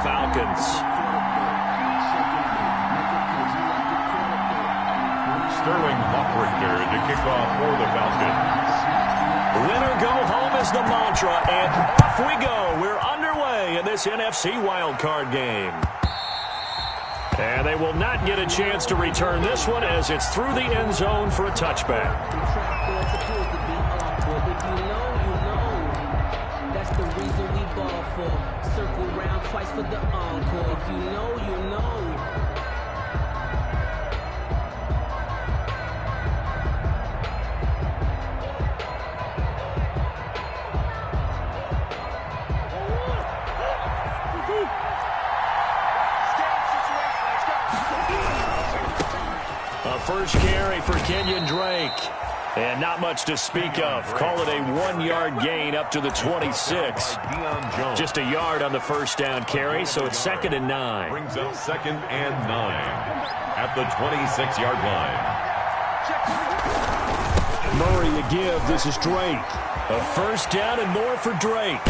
Falcons. Sterling Hoffrichter to kick off for the Falcons. Win or go home is the mantra, and off we go. We're underway in this NFC wildcard game. And they will not get a chance to return this one as it's through the end zone for a touchback. That's the reason we ball for. Circle round twice for the encore. If you know, you know. First carry for Kenyon Drake. And not much to speak of. Call it a 1-yard gain up to the 26. Just a yard on the first down carry, so it's 2nd and 9. Brings up 2nd and 9 at the 26-yard line. Murray a give. This is Drake. A first down and more for Drake.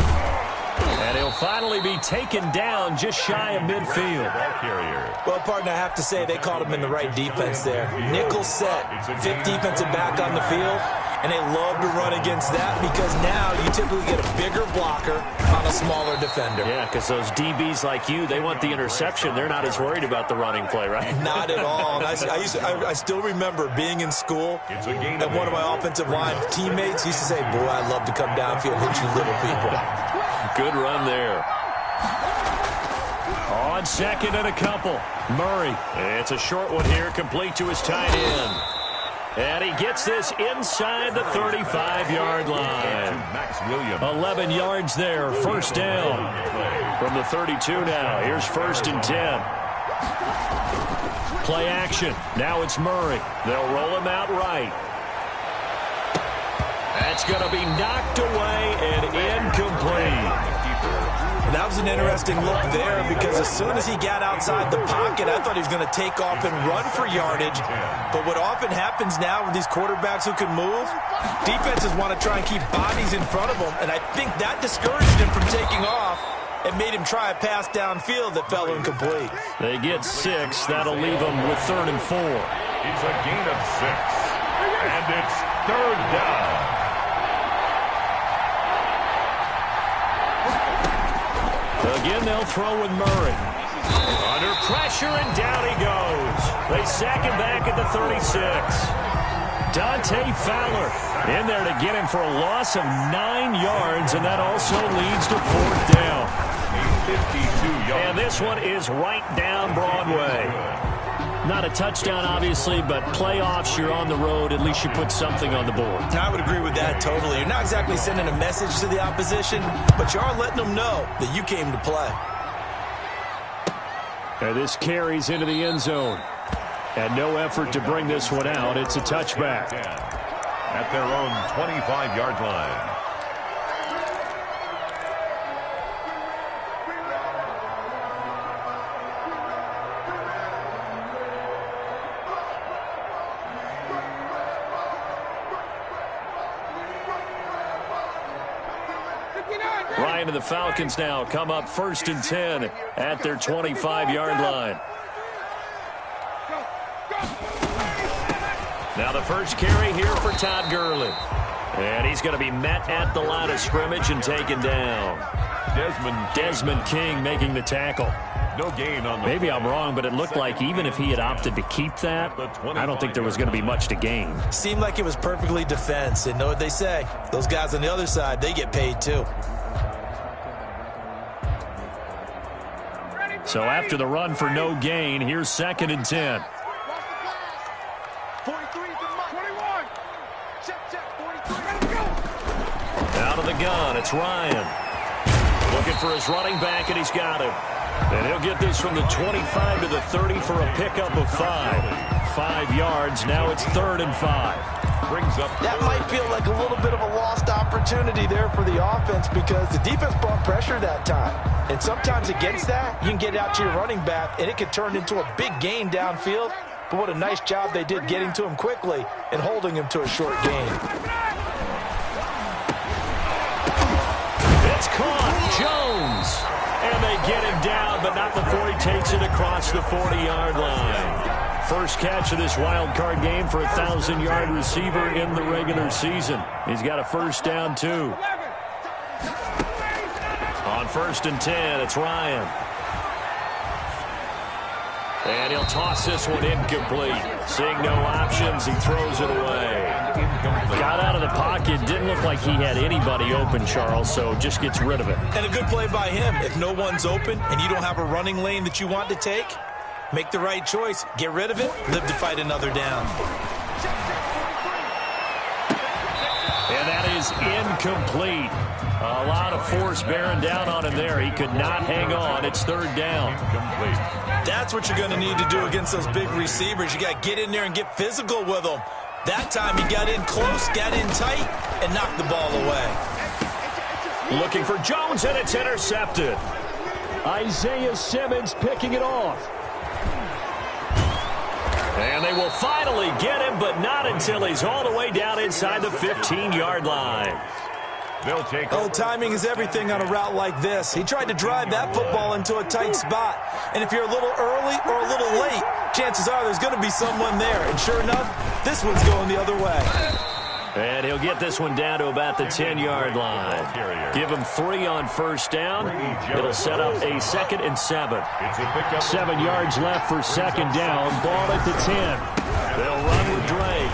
And he'll finally be taken down just shy of midfield. Well, partner, I have to say they caught him in the right defense there. Nickel set, 5th defensive back on the field, and they love to run against that because now you typically get a bigger blocker on a smaller defender. Yeah, because those DBs like you, they want the interception. They're not as worried about the running play, right? Not at all. I still remember being in school, and one of my offensive line teammates used to say, boy, I'd love to come downfield and hit you little people. Good run there. On 2nd and a couple. Murray. It's a short one here, complete to his tight end. And he gets this inside the 35-yard line. 11 yards there, first down. From the 32 now. Here's 1st and 10. Play action. Now it's Murray. They'll roll him out right. That's going to be knocked away and incomplete. That was an interesting look there because as soon as he got outside the pocket, I thought he was going to take off and run for yardage. But what often happens now with these quarterbacks who can move, defenses want to try and keep bodies in front of them, and I think that discouraged him from taking off and made him try a pass downfield that fell incomplete. They get 6. That'll leave them with 3rd and 4. It's a gain of 6, and it's 3rd down. Again, they'll throw with Murray. Under pressure, and down he goes. They sack him back at the 36. Dante Fowler in there to get him for a loss of 9 yards, and that also leads to 4th down. 52 yards. And this one is right down Broadway. Not a touchdown, obviously, but playoffs, you're on the road. At least you put something on the board. I would agree with that totally. You're not exactly sending a message to the opposition, but you are letting them know that you came to play. And this carries into the end zone. And no effort to bring this one out. It's a touchback. At their own 25-yard line. Ryan and the Falcons now come up 1st and 10 at their 25-yard line. Now the first carry here for Todd Gurley. And he's going to be met at the line of scrimmage and taken down. Desmond King making the tackle. No gain on the Maybe I'm wrong, but it looked like even if he had opted to keep that, I don't think there was going to be much to gain. Seemed like it was perfectly defense. And know what they say? Those guys on the other side, they get paid too. So after the run for no gain, here's 2nd and 10. 43, 21. Check, 43. Out of the gun, it's Ryan. Looking for his running back, and he's got him. And he'll get this from the 25 to the 30 for a pickup of 5. 5 yards, now it's 3rd and 5. Brings up that might feel like a little bit of a lost opportunity there for the offense because the defense brought pressure that time. And sometimes against that, you can get out to your running back, and it could turn into a big gain downfield. But what a nice job they did getting to him quickly and holding him to a short gain. It's caught. Jones. And they get him down, but but not before he takes it across the 40-yard line. First catch of this wild card game for a 1,000-yard receiver in the regular season. He's got a first down, too. On 1st and 10, it's Ryan. And he'll toss this one incomplete. Seeing no options, he throws it away. Got out of the pocket. Didn't look like he had anybody open, Charles, so just gets rid of it. And a good play by him. If no one's open and you don't have a running lane that you want to take, make the right choice. Get rid of it. Live to fight another down. And that is incomplete. A lot of force bearing down on him there. He could not hang on. It's 3rd down. That's what you're going to need to do against those big receivers. You got to get in there and get physical with them. That time he got in close, got in tight, and knocked the ball away. Looking for Jones, and it's intercepted. Isaiah Simmons picking it off. And they will finally get him, but not until he's all the way down inside the 15-yard line. They'll take timing is everything on a route like this. He tried to drive that football into a tight spot. And if you're a little early or a little late, chances are there's going to be someone there. And sure enough, this one's going the other way. And he'll get this one down to about the 10-yard line. Give him 3 on first down. It'll set up a 2nd and 7. 7 yards left for 2nd down. Ball at the 10. They'll run with Drake.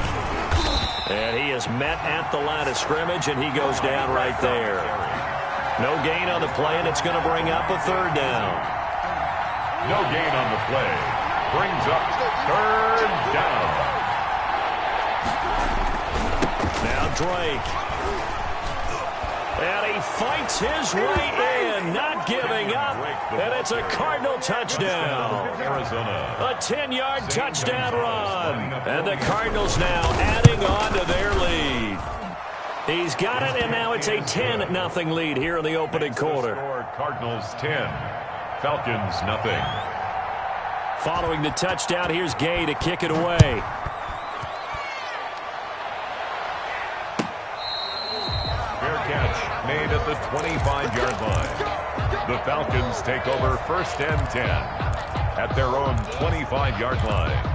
And he is met at the line of scrimmage, and he goes down right there. No gain on the play, and it's going to bring up a 3rd down. No gain on the play. Brings up 3rd down. Now Drake. And he fights his way in, not giving up. And it's a Cardinal touchdown. A 10-yard touchdown run. And the Cardinals now adding on to their lead. He's got it, and now it's a 10-0 lead here in the opening quarter. Cardinals 10, Falcons nothing. Following the touchdown, here's Gay to kick it away. Catch made at the 25-yard line. The Falcons take over 1st and 10 at their own 25-yard line.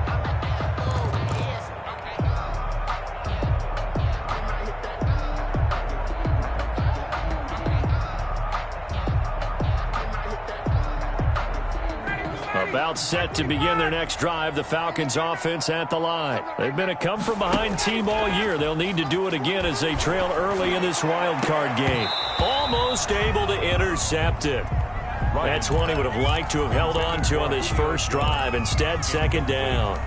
About set to begin their next drive, the Falcons offense at the line. They've been a come-from-behind team all year. They'll need to do it again as they trail early in this wild card game. Almost able to intercept it. That's one he would have liked to have held on to on this first drive. Instead, 2nd down.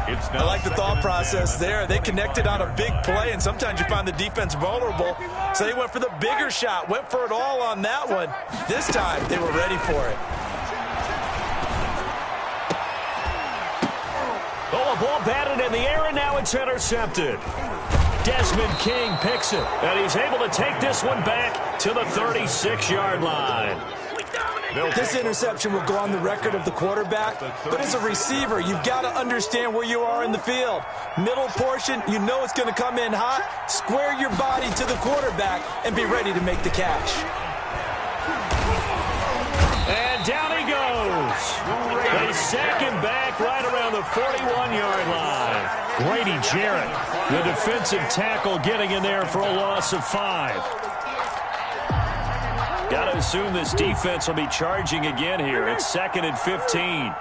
I like the thought process there. They connected on a big play, and sometimes you find the defense vulnerable. So they went for the bigger shot, went for it all on that one. This time, they were ready for it. Oh, a ball batted in the air, and now it's intercepted. Desmond King picks it, and he's able to take this one back to the 36-yard line. This interception will go on the record of the quarterback, but as a receiver, you've got to understand where you are in the field. Middle portion, you know it's going to come in hot. Square your body to the quarterback and be ready to make the catch. And down he goes. They sack him back right around the 41-yard line. Grady Jarrett, the defensive tackle, getting in there for a loss of 5. Got to assume this defense will be charging again here. It's 2nd and 15.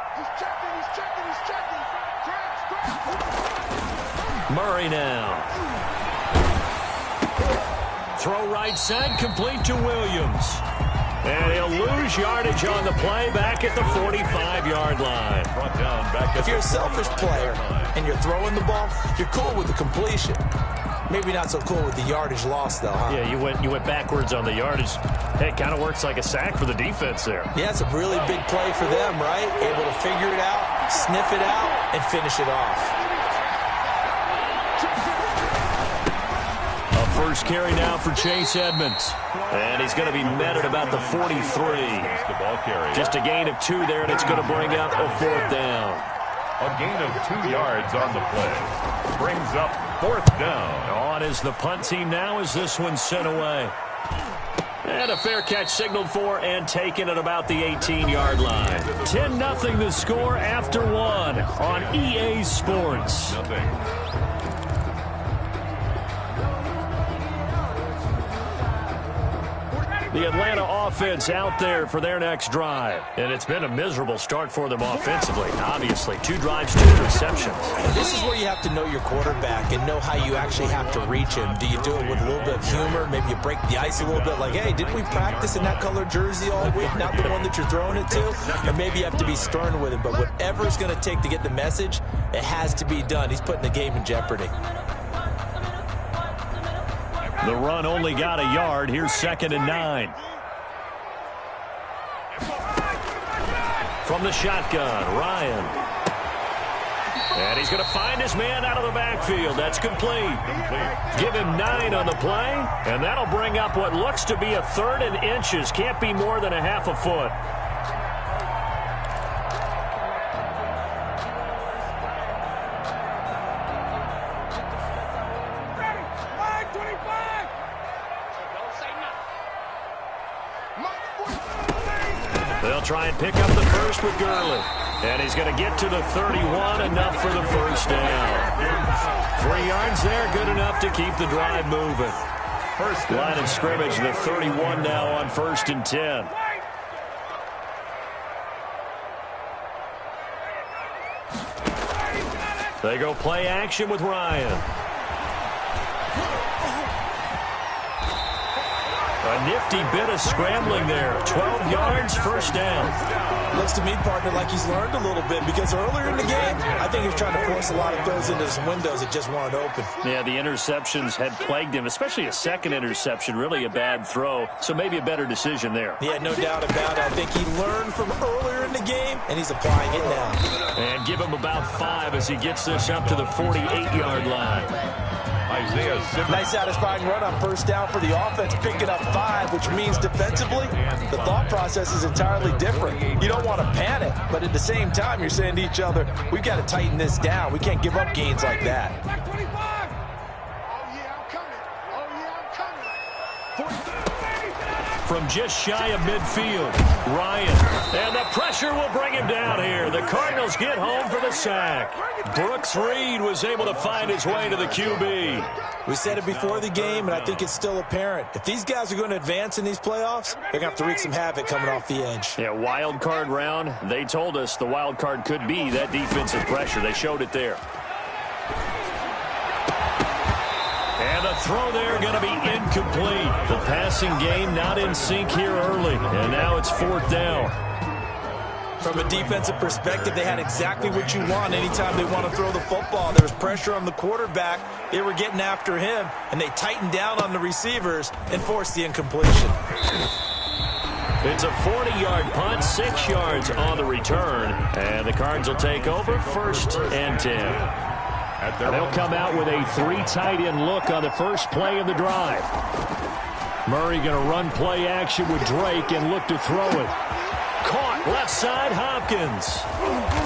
Murray now. Throw right side, complete to Williams. And he'll lose yardage on the play back at the 45-yard line. If you're a selfish player and you're throwing the ball, you're cool with the completion. Maybe not so cool with the yardage loss, though, huh? Yeah, you went backwards on the yardage. Hey, it kind of works like a sack for the defense there. Yeah, it's a really big play for them, right? Able to figure it out, sniff it out, and finish it off. A first carry now for Chase Edmonds. And he's going to be met at about the 43. Just a gain of 2 there, and it's going to bring up a 4th down. A gain of 2 yards on the play. Brings up 4th down. On is the punt team now as this one's sent away. And a fair catch signaled for and taken at about the 18-yard line. 10-0 the score after one on EA Sports. The Atlanta offense out there for their next drive. And it's been a miserable start for them offensively. Obviously, 2 drives, 2 interceptions. And this is where you have to know your quarterback and know how you actually have to reach him. Do you do it with a little bit of humor? Maybe you break the ice a little bit like, hey, didn't we practice in that color jersey all week? Not the one that you're throwing it to? Or maybe you have to be stern with him. But whatever it's going to take to get the message, it has to be done. He's putting the game in jeopardy. The run only got a yard. Here's 2nd and 9. From the shotgun, Ryan. And he's going to find his man out of the backfield. That's complete. Give him 9 on the play, and that'll bring up what looks to be a 3rd and inches. Can't be more than a half a foot. They'll try and pick up the first with Gurley. And he's going to get to the 31, enough for the first down. 3 yards there, good enough to keep the drive moving. First line of scrimmage, the 31 now on 1st and 10. They go play action with Ryan. A nifty bit of scrambling there. 12 yards, first down. Looks to me, partner, like he's learned a little bit because earlier in the game, I think he was trying to force a lot of throws into some windows that just weren't open. Yeah, the interceptions had plagued him, especially a second interception, really a bad throw. So maybe a better decision there. Yeah, no doubt about it. I think he learned from earlier in the game, and he's applying it now. And give him about 5 as he gets this up to the 48-yard line. Nice satisfying run on first down for the offense, picking up 5, which means defensively, the thought process is entirely different. You don't want to panic, but at the same time, you're saying to each other, we've got to tighten this down. We can't give up gains like that. From just shy of midfield, Ryan. And the pressure will bring him down here. The Cardinals get home for the sack. Brooks Reed was able to find his way to the QB. We said it before the game, and I think it's still apparent. If these guys are going to advance in these playoffs, they're going to have to wreak some havoc coming off the edge. Yeah, wild card round. They told us the wild card could be that defensive pressure. They showed it there. And the throw there going to be incomplete. The passing game not in sync here early. And now it's 4th down. From a defensive perspective, they had exactly what you want anytime they want to throw the football. There was pressure on the quarterback. They were getting after him, and they tightened down on the receivers and forced the incompletion. It's a 40-yard punt, 6 yards on the return. And the Cards will take over 1st and 10. They'll come out with a 3 tight end look on the first play of the drive. Murray going to run play action with Drake and look to throw it. Caught left side, Hopkins.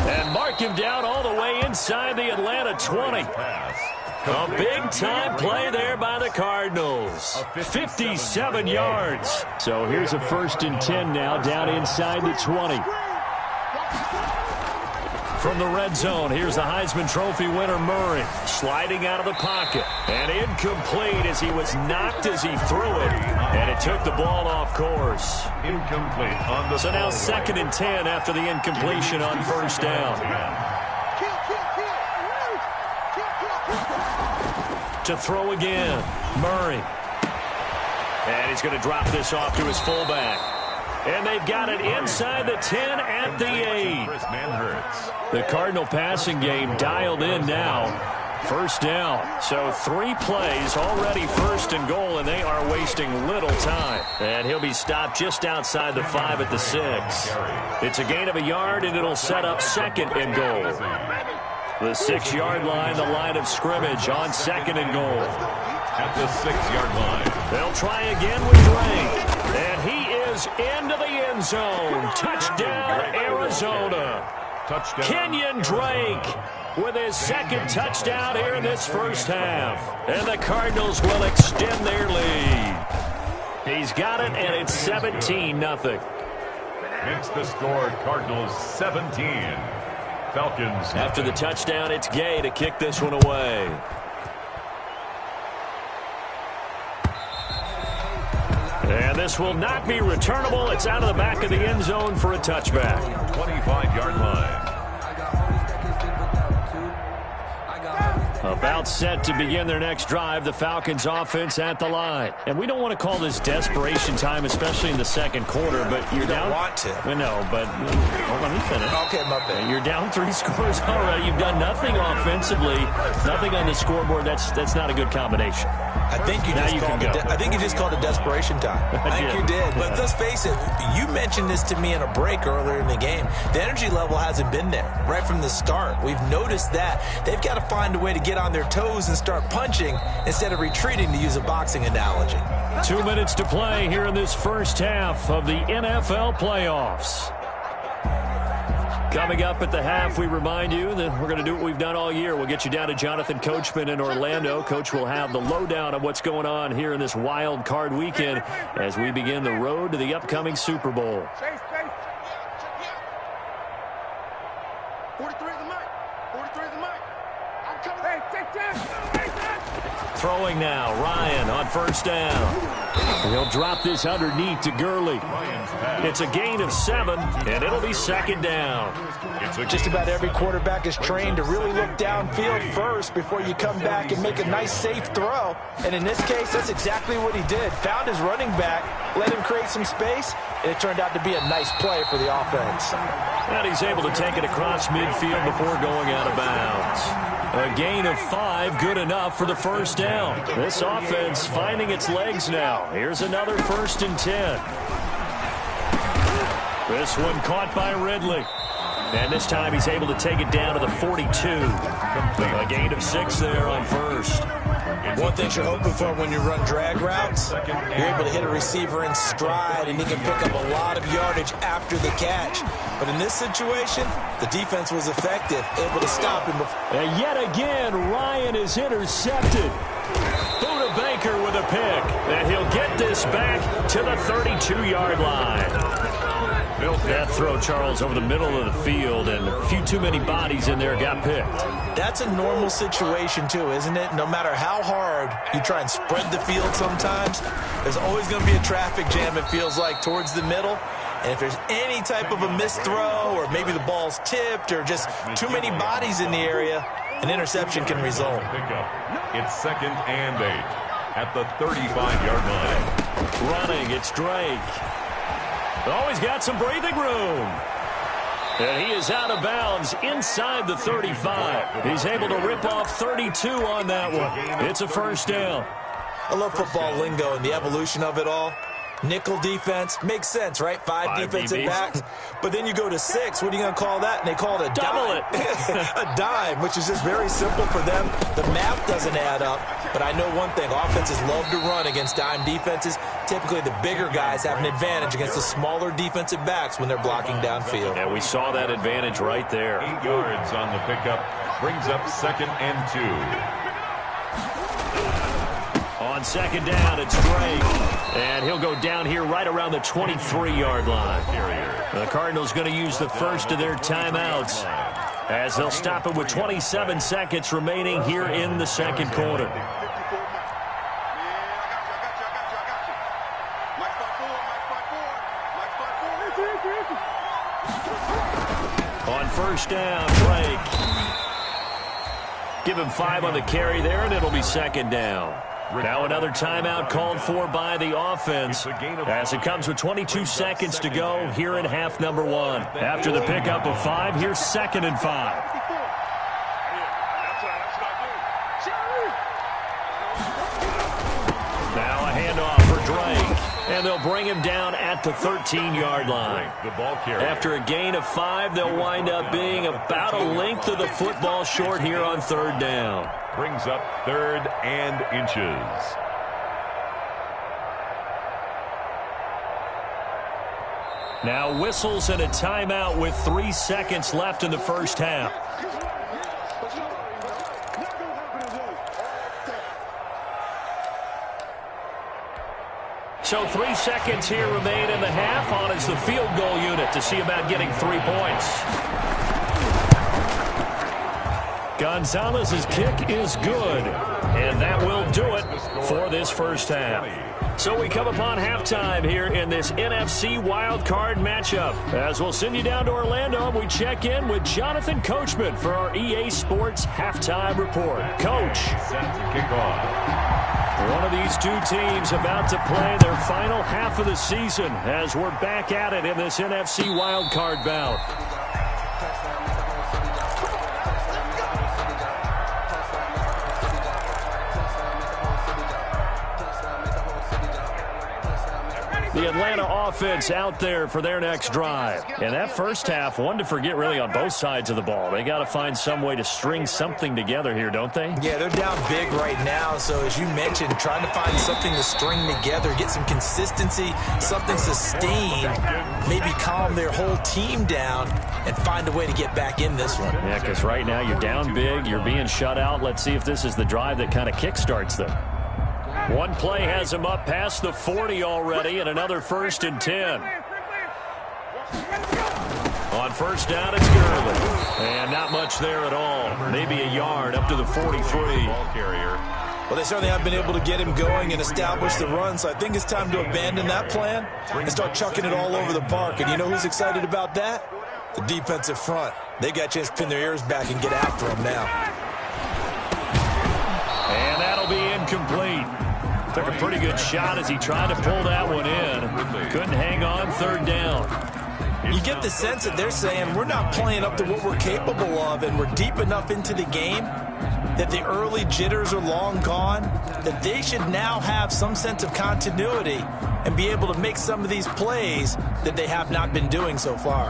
And mark him down all the way inside the Atlanta 20. A big-time play there by the Cardinals. 57 yards. So here's a 1st and 10 now down inside the 20. From the red zone, here's the Heisman Trophy winner, Murray, sliding out of the pocket. And incomplete as he was knocked as he threw it. And it took the ball off course. Incomplete on the So now 2nd and 10 after the incompletion on 1st down. To throw again, Murray. And he's going to drop this off to his fullback. And they've got it inside the 10 at the 8. The Cardinal passing game dialed in now. 1st down. So 3 plays, already 1st and goal, and they are wasting little time. And he'll be stopped just outside the 5 at the 6. It's a gain of a yard, and it'll set up 2nd and goal. The 6-yard line, the line of scrimmage on 2nd and goal. At the 6-yard line. They'll try again with Drake. And he is into the end zone. Touchdown, Arizona. Touchdown. Kenyon Drake with his 2nd touchdown here in this 1st half. And the Cardinals will extend their lead. He's got it, and it's 17-0. It's the score, Cardinals 17. Falcons. After the touchdown, it's Gay to kick this one away. And this will not be returnable. It's out of the back of the end zone for a touchback. 25-yard line. About set to begin their next drive, the Falcons offense at the line. And we don't want to call this desperation time, especially in the second quarter, but you're down. You don't want to. No, but hold on, let me finish. Okay, my bad. You're down 3 scores already. You've done nothing offensively, nothing on the scoreboard. That's not a good combination. I think you just called it desperation time. I think you did. But let's face it, you mentioned this to me in a break earlier in the game. The energy level hasn't been there right from the start. We've noticed that. They've got to find a way to get on their toes and start punching instead of retreating, to use a boxing analogy. 2 minutes to play here in this first half of the NFL playoffs. Coming up at the half, we remind you that we're going to do what we've done all year. We'll get you down to Jonathan Coachman in Orlando. Coach will have the lowdown of what's going on here in this wild card weekend as we begin the road to the upcoming Super Bowl. 43 is the mic. 43 is the mic. I'm coming. Hey, take 10. Throwing now, Ryan on first down. He'll drop this underneath to Gurley. It's a gain of 7, and it'll be second down. Just about every quarterback is trained to really look downfield first before you come back and make a nice, safe throw. And in this case, that's exactly what he did. Found his running back, let him create some space, and it turned out to be a nice play for the offense. And he's able to take it across midfield before going out of bounds. A gain of 5, good enough for the first down. This offense finding its legs now. Here's another 1st and 10. This one caught by Ridley. And this time he's able to take it down to the 42. A gain of 6 there on first. One thing you're hoping for when you run drag routes, you're able to hit a receiver in stride, and he can pick up a lot of yardage after the catch. But in this situation, the defense was effective, able to stop him. And yet again, Ryan is intercepted. Buda Baker with a pick. And he'll get this back to the 32-yard line. That throw, Charles, over the middle of the field, and a few too many bodies in there got picked. That's a normal situation, too, isn't it? No matter how hard you try and spread the field sometimes, there's always going to be a traffic jam, it feels like, towards the middle. And if there's any type of a missed throw, or maybe the ball's tipped, or just too many bodies in the area, an interception can result. It's 2nd and 8 at the 35-yard line. Running, it's Drake. Oh, he's got some breathing room. And he is out of bounds inside the 35. He's able to rip off 32 on that one. It's a first down. I love football lingo and the evolution of it all. Nickel defense makes sense, right? 5 defensive backs. But then you go to 6. What are you going to call that? And they call it a double dime. A dime, which is just very simple for them. The math doesn't add up. But I know one thing. Offenses love to run against dime defenses. Typically, the bigger guys have an advantage against the smaller defensive backs when they're blocking downfield. And we saw that advantage right there. 8 yards on the pickup. Brings up 2nd and 2. On second down, it's Drake. And he'll go down here right around the 23-yard line. The Cardinals going to use the first of their timeouts as they'll stop it with 27 seconds remaining here in the second quarter. On first down, Drake. Give him 5 on the carry there, and it'll be second down. Now another timeout called for by the offense as it comes with 22 seconds to go here in half number 1. After the pickup of 5, here's 2nd and 5. Now a handoff for Drake. And they'll bring him down at the 13-yard line. After a gain of 5, they'll wind up being about a length of the football short here on 3rd down. Brings up 3rd and inches. Now whistles and a timeout with 3 seconds left in the first half. So 3 seconds here remain in the half. On is the field goal unit to see about getting 3 points. Gonzalez's kick is good, and that will do it for this first half. So we come upon halftime here in this NFC wildcard matchup. As we'll send you down to Orlando, and we check in with Jonathan Coachman for our EA Sports Halftime Report. Coach. Set to kick off. One of these two teams about to play their final half of the season as we're back at it in this NFC wildcard bout. The Atlanta offense out there for their next drive. And that first half, one to forget really on both sides of the ball. They got to find some way to string something together here, don't they? Yeah, they're down big right now. So as you mentioned, trying to find something to string together, get some consistency, something sustained, maybe calm their whole team down and find a way to get back in this one. Yeah, because right now you're down big, you're being shut out. Let's see if this is the drive that kind of kickstarts them. One play has him up past the 40 already, and another 1st and 10. On first down, it's Gurley. And not much there at all. Maybe a yard up to the 43. Ball carrier. Well, they certainly have been able to get him going and establish the run, so I think it's time to abandon that plan and start chucking it all over the park. And you know who's excited about that? The defensive front. They got a chance to pin their ears back and get after him now. And that'll be incomplete. Took a pretty good shot as he tried to pull that one in. Couldn't hang on, 3rd down. You get the sense that they're saying we're not playing up to what we're capable of, and we're deep enough into the game that the early jitters are long gone, that they should now have some sense of continuity and be able to make some of these plays that they have not been doing so far.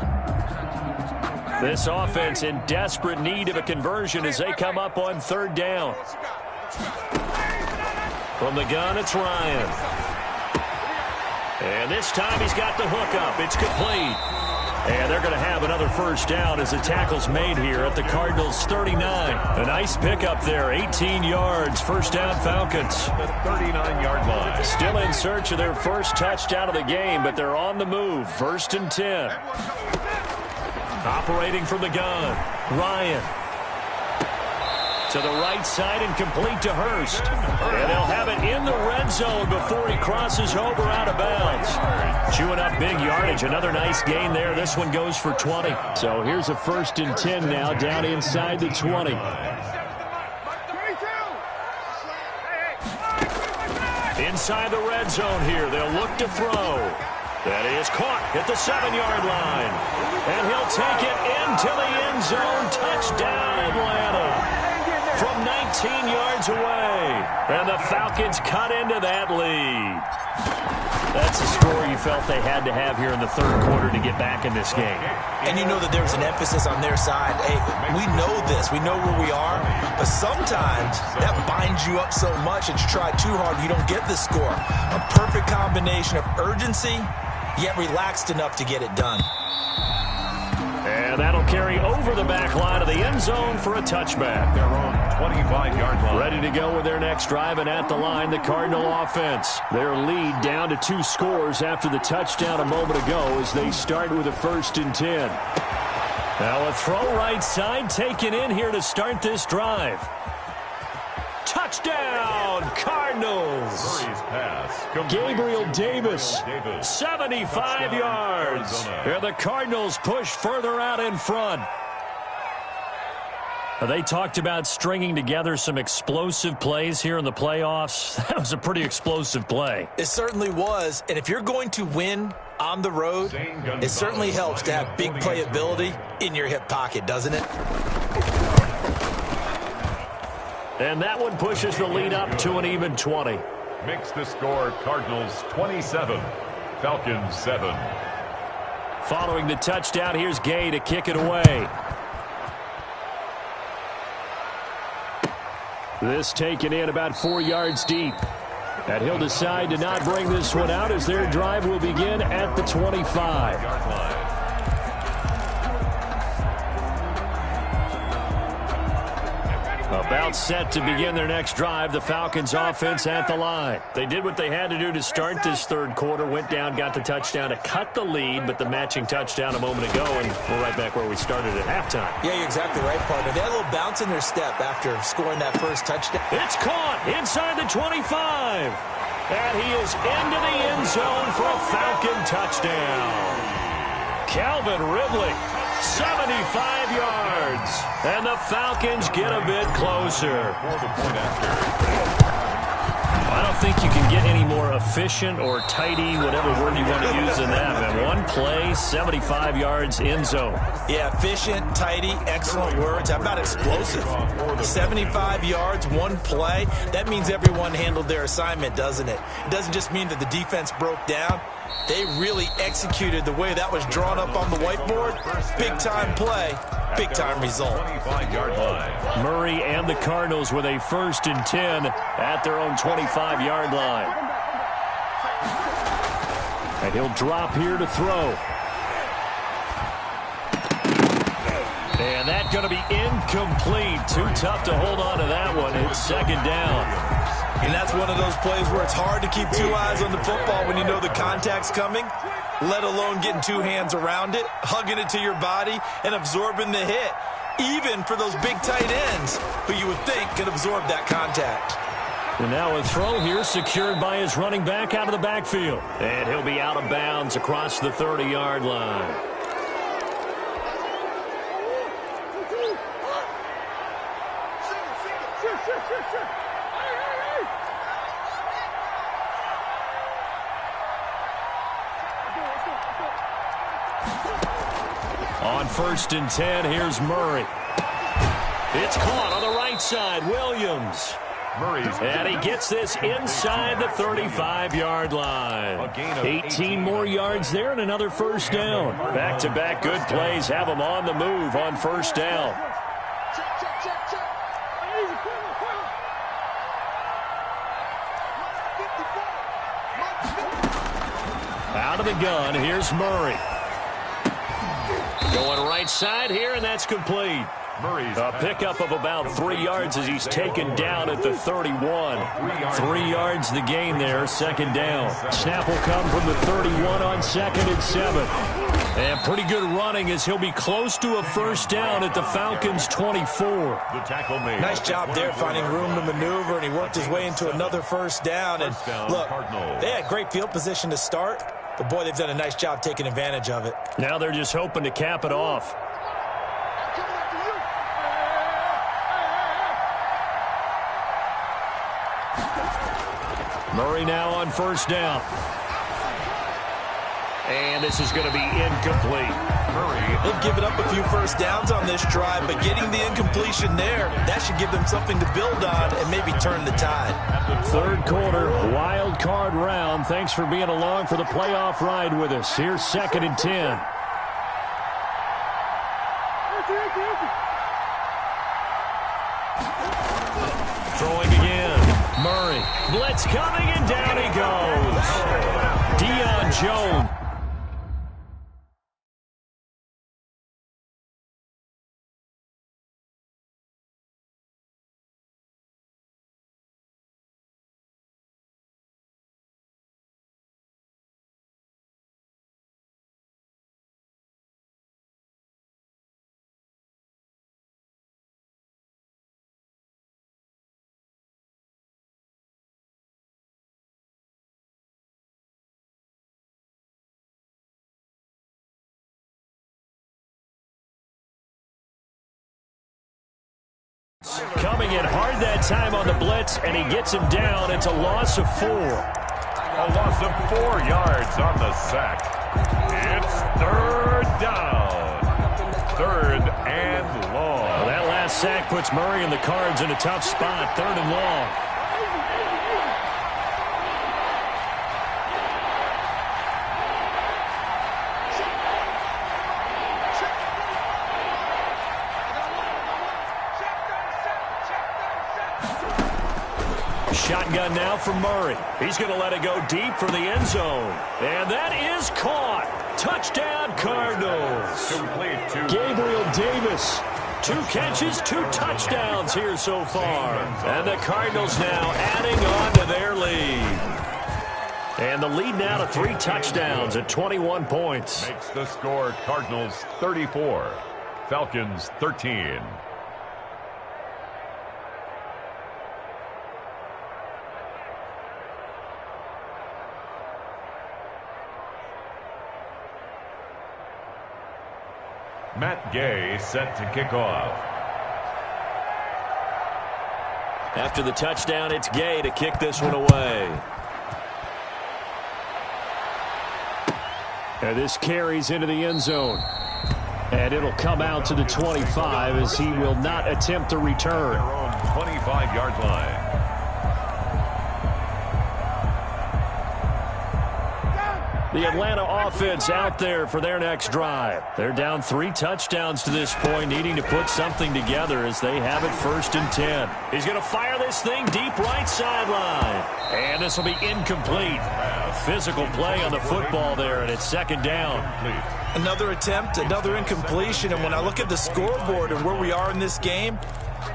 This offense in desperate need of a conversion as they come up on 3rd down. From the gun, it's Ryan. And this time he's got the hook up. It's complete. And they're going to have another first down as the tackle's made here at the Cardinals' 39. A nice pickup there, 18 yards. First down, Falcons. The 39-yard line. Still in search of their first touchdown of the game, but they're on the move. 1st and 10. Operating from the gun, Ryan. To the right side and complete to Hurst. And they'll have it in the red zone before he crosses over out of bounds. Chewing up big yardage. Another nice gain there. This one goes for 20. So here's a 1st and 10 now down inside the 20. Inside the red zone here. They'll look to throw. That is caught at the 7-yard line. And he'll take it into the end zone. Touchdown, Atlanta. From 19 yards away. And the Falcons cut into that lead. That's a score you felt they had to have here in the 3rd quarter to get back in this game. And you know that there's an emphasis on their side. Hey, we know this. We know where we are. But sometimes that binds you up so much that you try too hard, you don't get the score. A perfect combination of urgency, yet relaxed enough to get it done. And that'll carry over the back line of the end zone for a touchback. Their own 25-yard line. Ready to go with their next drive, and at the line, the Cardinal offense. Their lead down to 2 scores after the touchdown a moment ago as they start with a 1st and 10. Now a throw right side taken in here to start this drive. Touchdown, Cardinals. Murray's pass. Gabriel Davis, 75 yards. And the Cardinals push further out in front. They talked about stringing together some explosive plays here in the playoffs. That was a pretty explosive play. It certainly was. And if you're going to win on the road, it certainly helps to have big playability in your hip pocket, doesn't it? And that one pushes the lead up to an even 20. Makes the score Cardinals 27, Falcons 7. Following the touchdown, here's Gay to kick it away. This taken in about 4 yards deep. And he'll decide to not bring this one out as their drive will begin at the 25. About set to begin their next drive, the Falcons offense at the line. They did what they had to do to start this third quarter, went down, got the touchdown to cut the lead, but the matching touchdown a moment ago, and we're right back where we started at halftime. Yeah, you're exactly right, partner. They had a little bounce in their step after scoring that first touchdown. It's caught inside the 25, and he is into the end zone for a Falcon touchdown. Calvin Ridley. 75 yards, and the Falcons get a bit closer. I don't think you can get any more efficient or tidy, whatever word you want to use in that, man. One play, 75 yards, end zone. Yeah, efficient, tidy, excellent words. How about explosive? 75 yards, one play. That means everyone handled their assignment, doesn't it? It doesn't just mean that the defense broke down. They really executed the way that was drawn up on the whiteboard. Big-time play, big-time result. 25-yard line. Murray and the Cardinals with a 1st and 10 at their own 25-yard line. And he'll drop here to throw. And that's going to be incomplete. Too tough to hold on to that one. It's 2nd down. And that's one of those plays where it's hard to keep two eyes on the football when you know the contact's coming, let alone getting two hands around it, hugging it to your body, and absorbing the hit, even for those big tight ends who you would think could absorb that contact. And now a throw here secured by his running back out of the backfield. And he'll be out of bounds across the 30-yard line. On 1st and 10, here's Murray. It's caught on the right side, Williams. And he gets this inside the 35-yard line. 18 more yards there and another 1st down. Back-to-back good plays have him on the move on 1st down. Out of the gun, here's Murray. Going right side here, and that's complete. A pickup of about 3 yards as he's taken down at the 31. 3 yards the gain there, 2nd down. Snap will come from the 31 on 2nd and 7. And pretty good running as he'll be close to a 1st down at the Falcons' 24. The tackle made. Nice job there finding room to maneuver, and he worked his way into another 1st down. And look, they had great field position to start, but boy, they've done a nice job taking advantage of it. Now they're just hoping to cap it off. Murray now on 1st down. And this is going to be incomplete. They've given up a few 1st downs on this drive, but getting the incompletion there, that should give them something to build on and maybe turn the tide. 3rd quarter, wild card round. Thanks for being along for the playoff ride with us. Here's 2nd and 10. Throwing again. Murray. Blitz coming, and down he goes. Deion Jones. Coming in hard that time on the blitz, and he gets him down. It's a loss of 4. A loss of 4 yards on the sack. It's 3rd down. 3rd and long. Well, that last sack puts Murray and the Cards in a tough spot. 3rd and long. Shotgun now for Murray. He's going to let it go deep for the end zone. And that is caught. Touchdown, Cardinals. Complete to Gabriel Davis. 2 catches, 2 touchdowns here so far. And the Cardinals now adding on to their lead. And the lead now to 3 touchdowns at 21 points. Makes the score Cardinals 34, Falcons 13. Matt Gay set to kick off. After the touchdown, it's Gay to kick this one away. And this carries into the end zone. And it'll come out to the 25 as he will not attempt to return. Their own 25-yard line. The Atlanta offense out there for their next drive. They're down 3 touchdowns to this point, needing to put something together as they have it 1st and 10. He's going to fire this thing deep right sideline. And this will be incomplete. A physical play on the football there, and it's 2nd down. Another attempt, another incompletion, and when I look at the scoreboard and where we are in this game,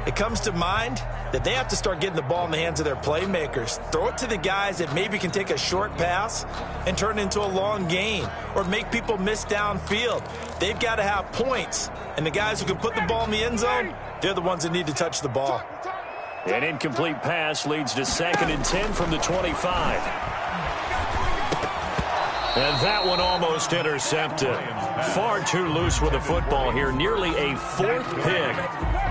it comes to mind that they have to start getting the ball in the hands of their playmakers. Throw it to the guys that maybe can take a short pass and turn it into a long gain or make people miss downfield. They've got to have points, and the guys who can put the ball in the end zone, they're the ones that need to touch the ball. An incomplete pass leads to 2nd and 10 from the 25. And that one almost intercepted. Far too loose with the football here. Nearly a 4th pick.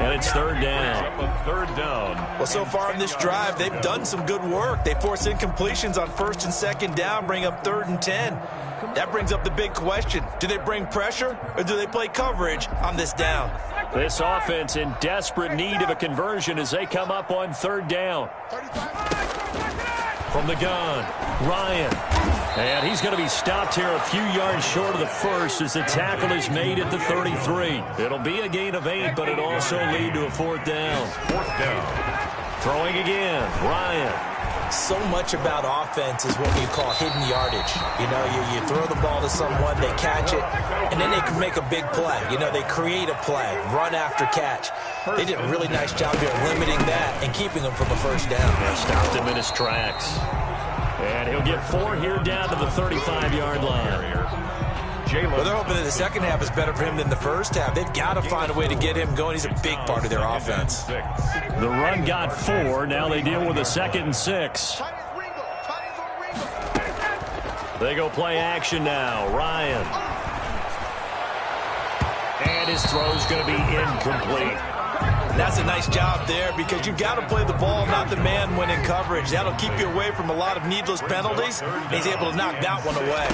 And it's 3rd down. 3rd down. Well, so far in this drive, they've done some good work. They force incompletions on 1st and 2nd down, bring up 3rd and 10. That brings up the big question. Do they bring pressure or do they play coverage on this down? This offense in desperate need of a conversion as they come up on 3rd down. From the gun, Ryan. And he's going to be stopped here a few yards short of the 1st as the tackle is made at the 33. It'll be a gain of 8, but it'll also lead to a 4th down. 4th down. Throwing again, Ryan. So much about offense is what you call hidden yardage. You know, you throw the ball to someone, they catch it, and then they can make a big play. You know, they create a play, run after catch. They did a really nice job here limiting that and keeping them from a 1st down. Yeah, stopped him in his tracks. And he'll get 4 here down to the 35-yard line. Well, they're hoping that the second half is better for him than the first half. They've got to find a way to get him going. He's a big part of their offense. The run got 4. Now they deal with a 2nd and 6. They go play action now. Ryan. And his throw's going to be incomplete. That's a nice job there because you've got to play the ball, not the man when in coverage. That'll keep you away from a lot of needless penalties. He's able to knock that one away.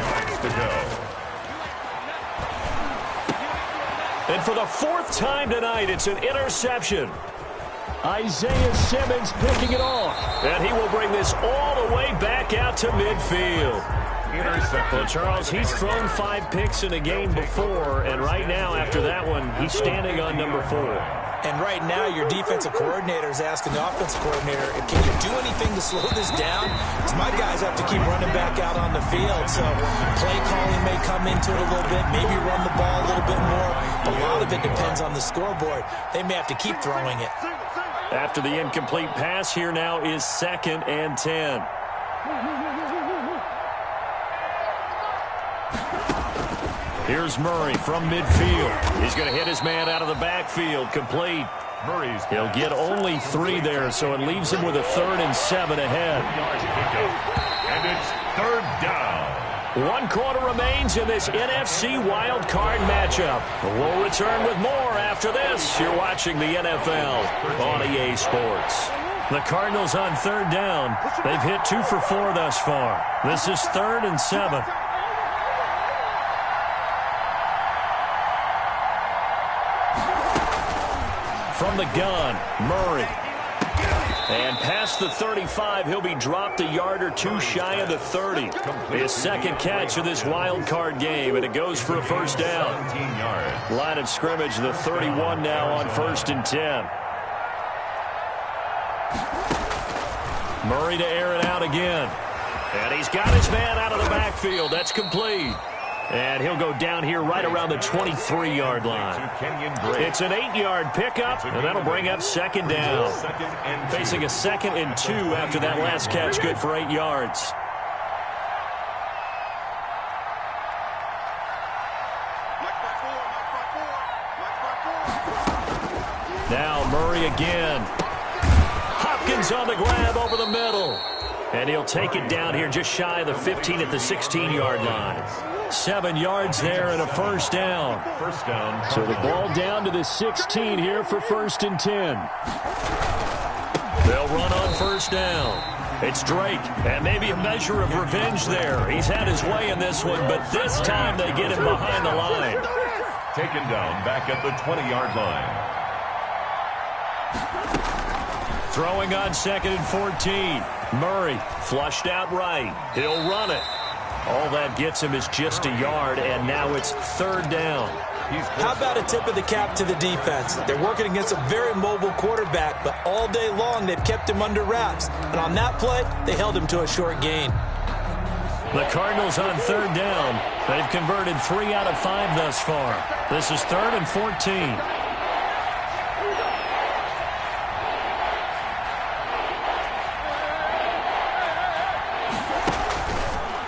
And for the 4th time tonight, it's an interception. Isaiah Simmons picking it off. And he will bring this all the way back out to midfield. Well, Charles, he's thrown 5 picks in a game before, and right now, after that one, he's standing on number 4. And right now, your defensive coordinator is asking the offensive coordinator, can you do anything to slow this down? Because my guys have to keep running back out on the field. So play calling may come into it a little bit, maybe run the ball a little bit more. A lot of it depends on the scoreboard. They may have to keep throwing it. After the incomplete pass, here now is 2nd and 10. Here's Murray from midfield. He's going to hit his man out of the backfield. Complete. He'll get only 3 there, so it leaves him with a 3rd and 7 ahead. And it's 3rd down. 1 quarter remains in this NFC wild card matchup. We'll return with more after this. You're watching the NFL on EA Sports. The Cardinals on 3rd down. They've hit 2 for 4 thus far. This is 3rd and 7. From the gun, Murray. And past the 35, he'll be dropped a yard or 2 shy of the 30. His 2nd catch of this wild card game, and it goes for a 1st down. Line of scrimmage, the 31 now on 1st and 10. Murray to air it out again. And he's got his man out of the backfield. That's complete. And he'll go down here right around the 23-yard line. It's an 8-yard pickup, and that'll bring up second down. Facing a 2nd and 2 after that last catch, good for 8 yards. Now Murray again. Hopkins on the grab over the middle. And he'll take it down here just shy of the 15 at the 16-yard line. 7 yards there and a first down. So the ball down to the 16 here for 1st and 10. They'll run on first down. It's Drake, and maybe a measure of revenge there. He's had his way in this one, but this time they get him behind the line. Taken down back at the 20-yard line. Throwing on 2nd and 14. Murray flushed out right. He'll run it. All that gets him is just a yard, and now it's 3rd down. How about a tip of the cap to the defense? They're working against a very mobile quarterback, but all day long they've kept him under wraps. And on that play, they held him to a short gain. The Cardinals on 3rd down. They've converted 3 out of 5 thus far. This is 3rd and 14.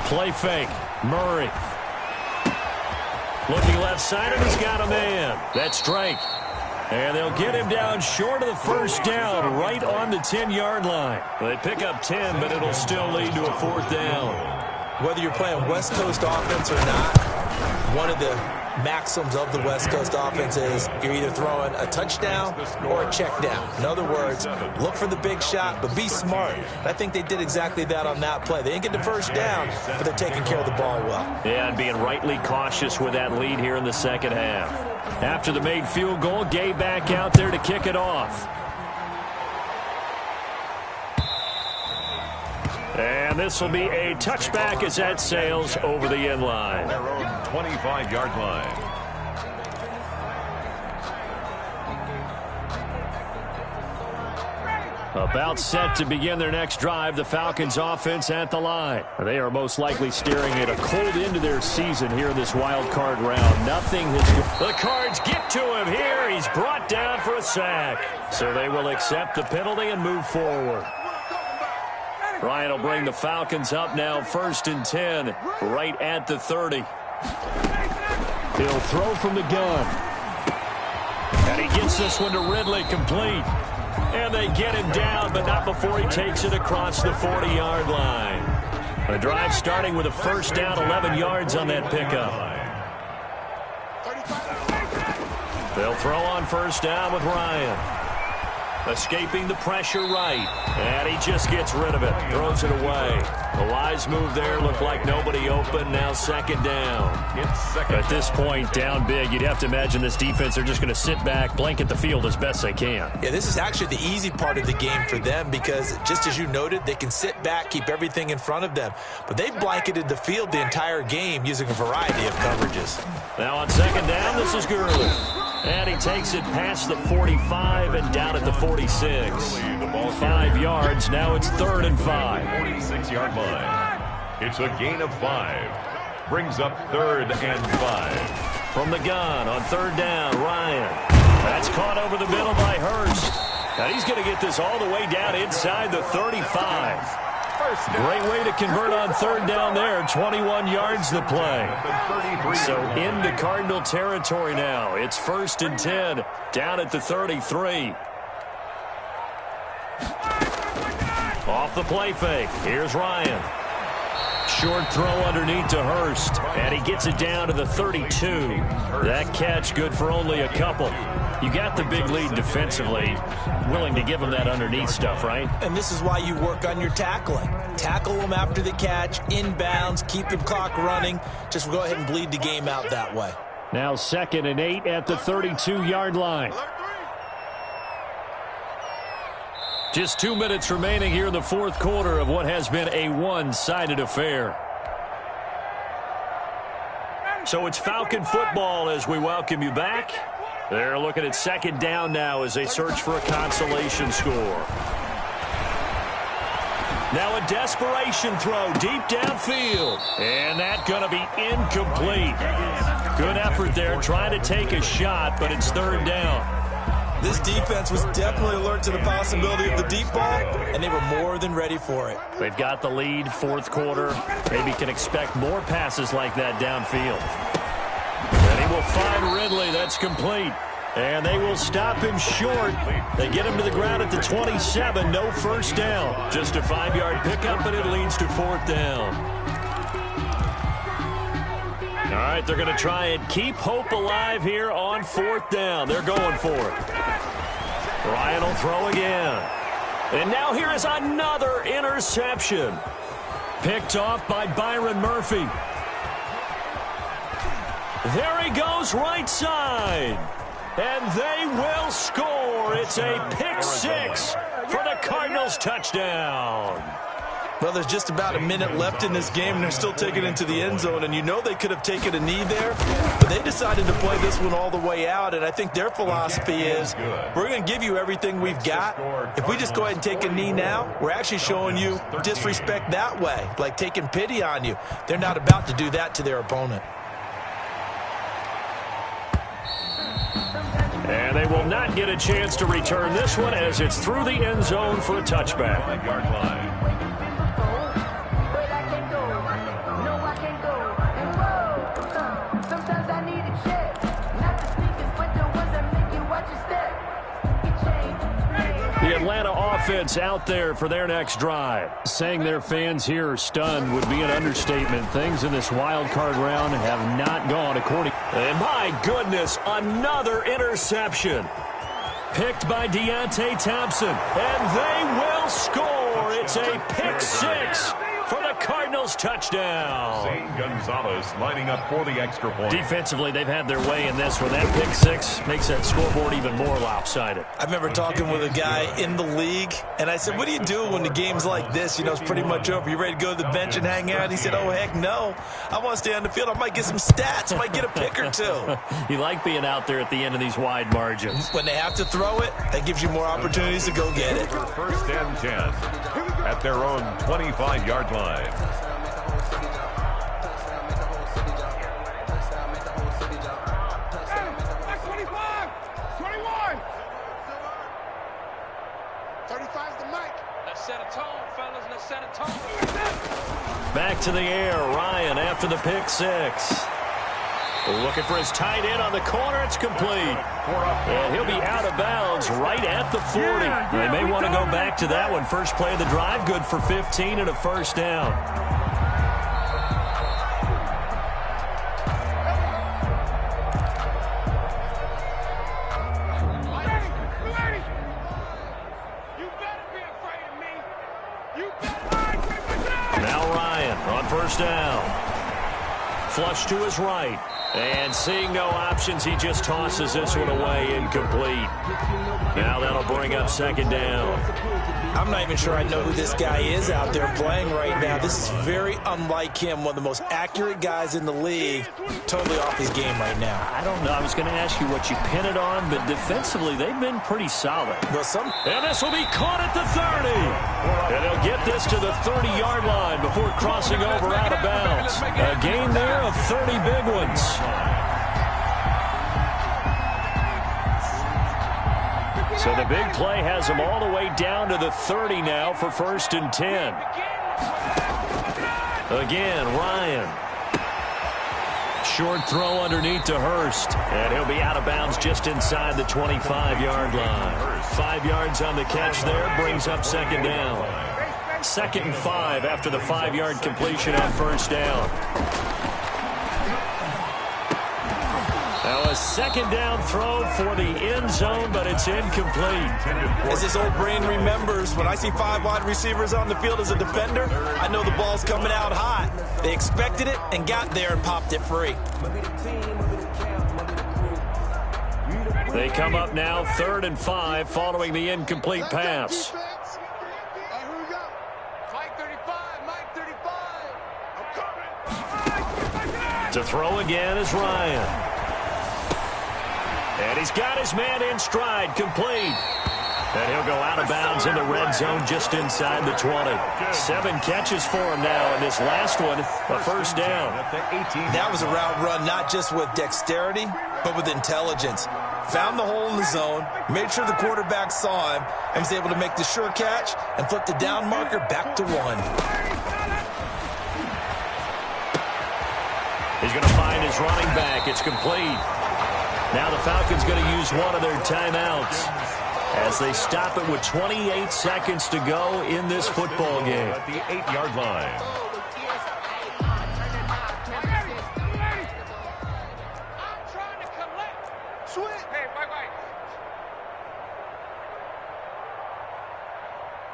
Play fake. Murray. Looking left side, and he's got a man. That's Drake. And they'll get him down short of the first down, right on the 10-yard line. They pick up 10, but it'll still lead to a 4th down. Whether you're playing West Coast offense or not, one of the maxims of the West Coast offense is you're either throwing a touchdown or a check down. In other words, look for the big shot, but be smart. And I think they did exactly that on that play. They didn't get the first down, but they're taking care of the ball well. Yeah, and being rightly cautious with that lead here in the second half. After the made field goal, Gay back out there to kick it off. And this will be a touchback as that sails over the end line. Their own 25-yard line. About set to begin their next drive, the Falcons offense at the line. They are most likely staring at a cold end to their season here in this wild card round. Nothing has... The Cards get to him here. He's brought down for a sack. So they will accept the penalty and move forward. Ryan will bring the Falcons up now, 1st and 10, right at the 30. He'll throw from the gun. And he gets this one to Ridley, complete. And they get him down, but not before he takes it across the 40-yard line. The drive starting with a first down, 11 yards on that pickup. They'll throw on first down with Ryan. Escaping the pressure right. And he just gets rid of it. Throws it away. A wise move there. Looked like nobody open. Now 2nd down. At this point, down big, you'd have to imagine this defense, they're just going to sit back, blanket the field as best they can. Yeah, this is actually the easy part of the game for them because, just as you noted, they can sit back, keep everything in front of them. But they've blanketed the field the entire game using a variety of coverages. Now on 2nd down, this is Gurley. And he takes it past the 45 and down at the 46. 5 yards. Now it's 3rd and 5. 46-yard line. It's a gain of 5. Brings up 3rd and 5. From the gun on 3rd down, Ryan. That's caught over the middle by Hurst. And he's going to get this all the way down inside the 35. Great way to convert on 3rd down there. 21 yards the play. So into Cardinal territory now. It's 1st and 10 down at the 33. Off the play fake. Here's Ryan. Short throw underneath to Hurst. And he gets it down to the 32. That catch good for only a couple. You got the big lead defensively. Willing to give them that underneath stuff, right? And this is why you work on your tackling. Tackle them after the catch, inbounds, keep the clock running. Just go ahead and bleed the game out that way. Now 2nd and 8 at the 32-yard line. Just 2 minutes remaining here in the 4th quarter of what has been a one-sided affair. So it's Falcon football as we welcome you back. They're looking at 2nd down now as they search for a consolation score. Now a desperation throw deep downfield. And that's going to be incomplete. Good effort there trying to take a shot, but it's third down. This defense was definitely alert to the possibility of the deep ball, and they were more than ready for it. They've got the lead, fourth quarter. Maybe can expect more passes like that downfield. And he will find Ridley. That's complete. And they will stop him short. They get him to the ground at the 27. No first down. Just a 5-yard pickup, and it leads to fourth down. All right, they're going to try and keep hope alive here on fourth down. They're going for it. Ryan will throw again. And now here is another interception. Picked off by Byron Murphy. There he goes right side. And they will score. It's a pick six for the Cardinals touchdown. Well, there's just about a minute left in this game, and they're still taking it into the end zone. And you know they could have taken a knee there, but they decided to play this one all the way out. And I think their philosophy is, we're going to give you everything we've got. If we just go ahead and take a knee now, we're actually showing you disrespect that way, like taking pity on you. They're not about to do that to their opponent. And they will not get a chance to return this one as it's through the end zone for a touchback. The Atlanta offense out there for their next drive. Saying their fans here are stunned would be an understatement. Things in this wild card round have not gone according. And my goodness, another interception. Picked by Deontay Thompson. And they will score. It's a pick six for the Cardinals touchdown. Zane Gonzalez lining up for the extra point. Defensively, they've had their way in this one. That pick six makes that scoreboard even more lopsided. I remember talking with a guy in the league, and I said, what do you do when the game's like this? You know, it's pretty much over. You ready to go to the bench and hang out? He said, oh, heck no. I want to stay on the field. I might get some stats. I might get a pick or two. You like being out there at the end of these wide margins. When they have to throw it, that gives you more opportunities to go get it. First and 10 at their own 25-yard line. 25, 21. 35's the mic. Let's set a tone, fellas. Let's set a tone. Back to the air. Ryan after the pick six. Looking for his tight end on the corner. It's complete. And he'll be out of bounds right at the 40. They may want to go back to that one. First play of the drive, good for 15 and a first down. Now Ryan on first down. Flush to his right. And seeing no options, he just tosses this one away, incomplete. Now that'll bring up second down. I'm not even sure I know who this guy is out there playing right now. This is very unlike him, one of the most accurate guys in the league. Totally off his game right now. I don't know. I was going to ask you what you pin it on, but defensively, they've been pretty solid. And this will be caught at the 30. And they'll get this to the 30-yard line before crossing over out of bounds. A gain there of 30 big ones. So the big play has them all the way down to the 30 now for first and 10. Again, Ryan. Short throw underneath to Hurst. And he'll be out of bounds just inside the 25-yard line. 5 yards on the catch there, brings up second down. 2nd and 5 after the 5-yard completion on first down. Now a second down throw for the end zone, but it's incomplete. As this old brain remembers, when I see 5 wide receivers on the field as a defender, I know the ball's coming out hot. They expected it and got there and popped it free. They come up now 3rd and 5 following the incomplete pass. To throw again is Ryan. And he's got his man in stride, complete. And he'll go out of bounds in the red zone just inside the 20. 7 catches for him now, and this last one, a first down. That was a route run not just with dexterity, but with intelligence. Found the hole in the zone, made sure the quarterback saw him, and was able to make the sure catch and flip the down marker back to 1. He's going to find his running back. It's complete. Now the Falcons going to use one of their timeouts as they stop it with 28 seconds to go in this football game. At the 8-yard line. I'm trying to collect. Switch. Hey, wait.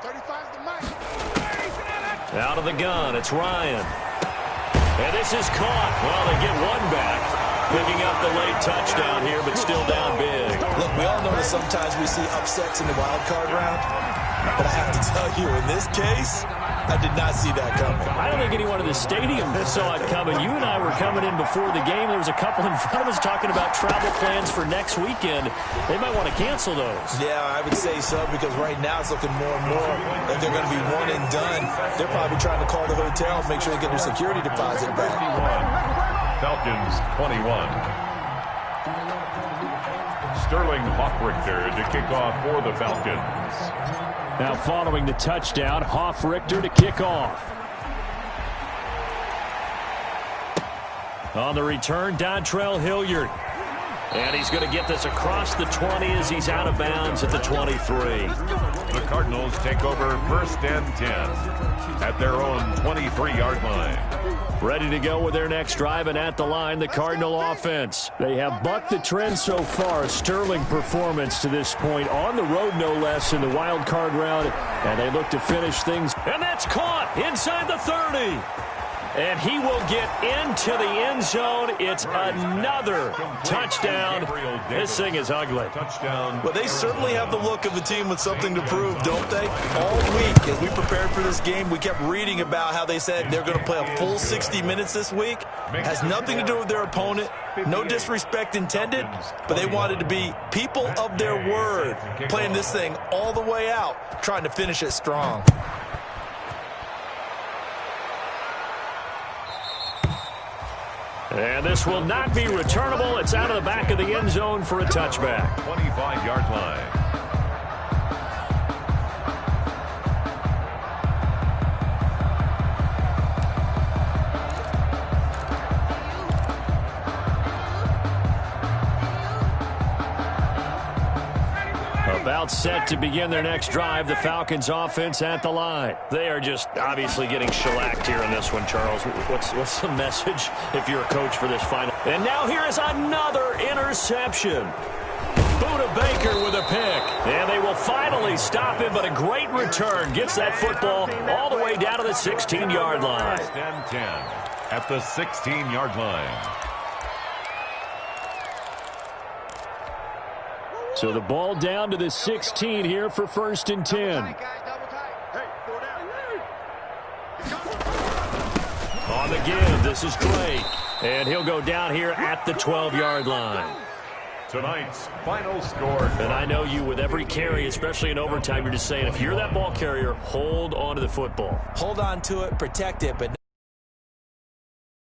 35's the mic. Out of the gun, it's Ryan. And this is caught. Well, they get one back. Picking up the late touchdown here, but still down big. Look, we all know that sometimes we see upsets in the wild card round, but I have to tell you, in this case, I did not see that coming. I don't think anyone in the stadium saw it coming. You and I were coming in before the game. There was a couple in front of us talking about travel plans for next weekend. They might want to cancel those. Yeah, I would say so, because right now it's looking more and more like they're going to be one and done. They're probably trying to call the hotel, make sure they get their security deposit back. Falcons 21. Sterling Hoffrichter to kick off for the Falcons. Now following the touchdown, Hoffrichter to kick off. On the return, Dontrell Hilliard. And he's going to get this across the 20 as he's out of bounds at the 23. The Cardinals take over first and 10 at their own 23-yard line. Ready to go with their next drive, and at the line, the Cardinal offense. They have bucked the trend so far. A sterling performance to this point, on the road no less in the wild card round, and they look to finish things. And that's caught inside the 30. And he will get into the end zone. It's another touchdown. This thing is ugly. Touchdown. Well, they certainly have the look of a team with something to prove, don't they? All week, as we prepared for this game, we kept reading about how they said they're going to play a full 60 minutes this week. Has nothing to do with their opponent. No disrespect intended, but they wanted to be people of their word, playing this thing all the way out, trying to finish it strong. And this will not be returnable. It's out of the back of the end zone for a touchback. 25-yard line. About set to begin their next drive, the Falcons offense at the line. They are just obviously getting shellacked here in this one, Charles. What's the message if you're a coach for this final? And now here is another interception. Buda Baker with a pick. And they will finally stop him, but a great return. Gets that football all the way down to the 16-yard line. First and 10 at the 16-yard line. So the ball down to the 16 here for first and 10. On the give, this is Drake. And he'll go down here at the 12-yard line. Tonight's final score. And I know you, with every carry, especially in overtime, you're just saying, if you're that ball carrier, hold on to the football. Hold on to it, protect it, but